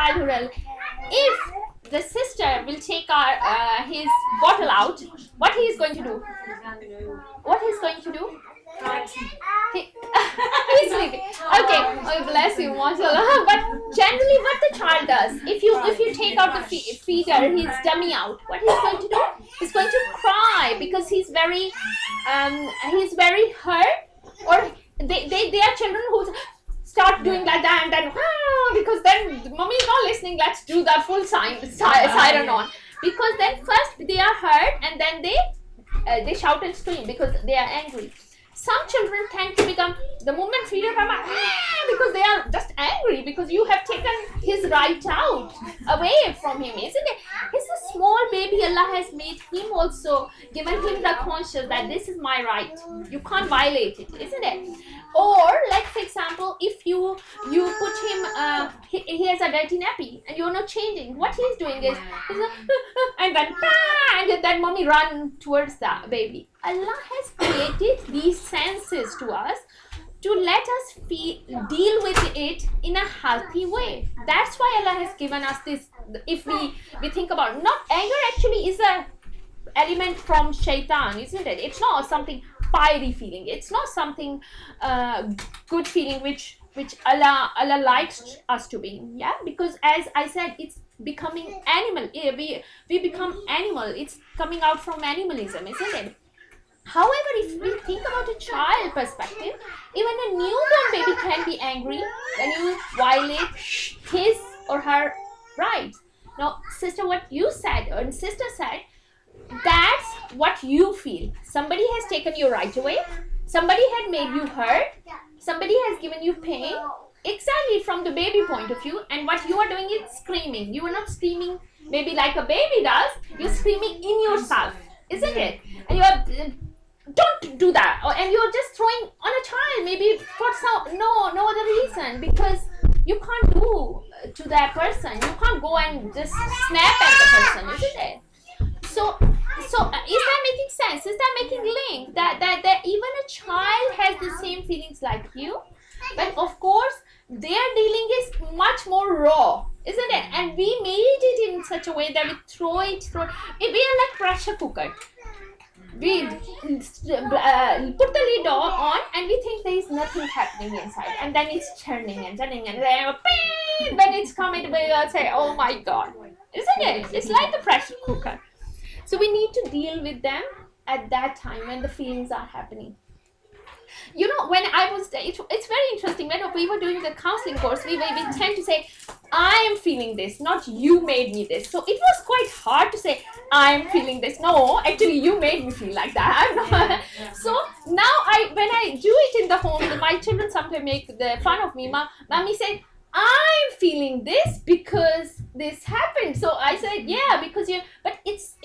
childhood, if the sister will take his bottle out, what he is going to do? What he's going to do? He's sleeping. Okay, oh, bless you, mashallah. But generally, what the child does, if you take out the feeder, his dummy out, what he's going to do? He's going to cry because he's very hurt, or they are children who start doing like that, and then because then mommy is not listening, let's do that full siren on, because then first they are hurt and then they shout and scream because they are angry. Some children tend to become, the moment feeder come out, because they are just angry because you have taken his right out away from him, isn't it? He's a small baby. Allah has made him also, given him the conscience that this is my right. You can't violate it, isn't it? Or like for example, if you put him, he has a dirty nappy and you're not changing, what he's doing is and then mommy run towards the baby. Allah has created these senses to us to let us deal with it in a healthy way. That's why Allah has given us this. If we think about, not anger actually is a element from shaitan, isn't it? It's not something fiery feeling. It's not something good feeling which Allah likes us to be. Yeah, because as I said, it's becoming animal. We become animal. It's coming out from animalism, isn't it? However, if we think about a child perspective, even a newborn baby can be angry when you violate his or her rights. Now, sister, what you said, and sister said, that's what you feel. Somebody has taken your right away. Somebody had made you hurt. Somebody has given you pain. Exactly from the baby point of view. And what you are doing is screaming. You are not screaming maybe like a baby does. You're screaming in yourself, isn't it? And you are, don't do that. And you're just throwing on a child maybe for no other reason, because you can't do to that person. You can't go and just snap at the person, isn't it? So is that making sense? Is that making link that even a child has the same feelings like you, but of course their dealing is much more raw, isn't it? And we made it in such a way that we throw it. We are like pressure cooker. We put the lid on and we think there is nothing happening inside, and then it's churning and then when it's coming, we'll say, oh my God, isn't it? It's like a pressure cooker. So we need to deal with them at that time when the feelings are happening. You know, when I was, it's very interesting, when we were doing the counseling course, we tend to say, I am feeling this, not you made me this. So it was quite hard to say, I am feeling this. No, actually you made me feel like that. So now when I do it in the home, my children sometimes make the fun of me. Mommy said, I'm feeling this because this happened. So I said, yeah, because but it's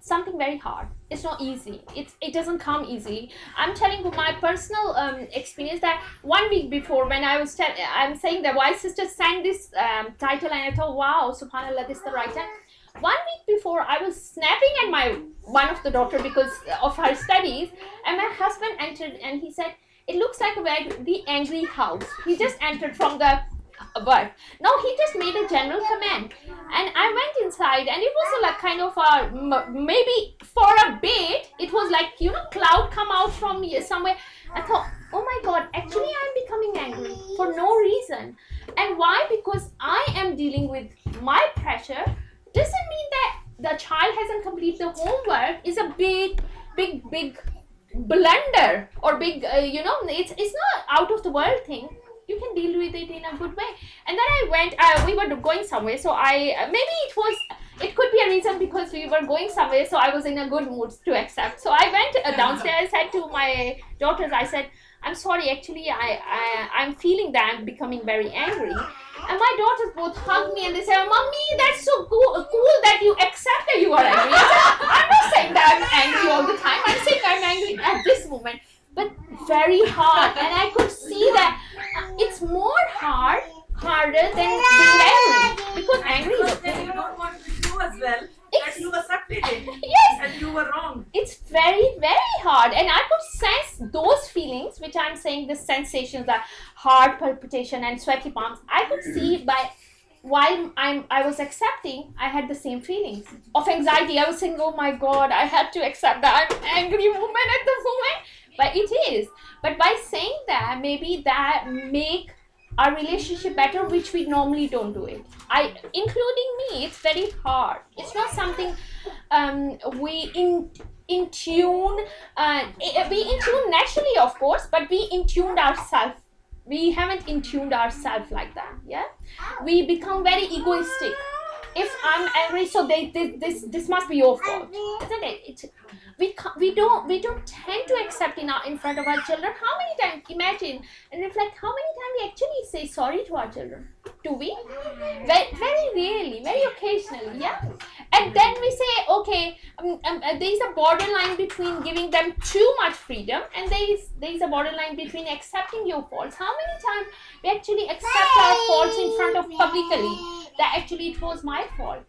something very hard. It's not easy. It doesn't come easy. I'm telling you my personal experience that 1 week before, when I'm saying that why sister sent this title, and I thought, wow, subhanallah, this is the right time. 1 week before, I was snapping at one of the daughter because of her studies, and my husband entered and he said, it looks like a very angry house. He just entered from the work. Now he just made a general comment, and I went inside, and it was like kind of a, maybe for a bit, it was like, cloud come out from somewhere. I thought, oh my God, actually I'm becoming angry for no reason. And why? Because I am dealing with my pressure. Doesn't mean that the child hasn't completed the homework. Is a big blunder, or big, it's not out of the world thing. You can deal with it in a good way. And then I went, we were going somewhere, so it could be a reason because we were going somewhere, so I was in a good mood to accept. So I went downstairs, I said to my daughters, I said, I'm sorry, actually I'm feeling that I'm becoming very angry. And my daughters both hugged me and they said, Mommy, that's so cool that you accept that you are angry. I said, I'm not saying that I'm angry all the time. I'm saying I'm angry at this moment. But very hard, and I could see that it's more harder than being angry, because angry is okay. You don't want to do as well, that you accepted it. Yes, and you were wrong. It's very, very hard, and I could sense those feelings, which I'm saying the sensations are heart palpitation and sweaty palms. I could see by while I was accepting, I had the same feelings of anxiety. I was saying, oh my god, I had to accept that I'm an angry woman at the moment. But it is. But by saying that, maybe that make our relationship better, which we normally don't do it. Including me, it's very hard. It's not something we in tune. We in tune naturally, of course, but we in tuned ourselves. We haven't in tuned ourselves like that. Yeah, we become very egoistic. If I'm angry, so this must be your fault, isn't it? We don't tend to accept in front of our children. How many times, imagine and reflect, how many times we actually say sorry to our children? Do we? Very rarely, very occasionally, yeah. And then we say, okay, there is a borderline between giving them too much freedom, and there is a borderline between accepting your faults. How many times we actually accept our faults in front of publicly, that actually it was my fault?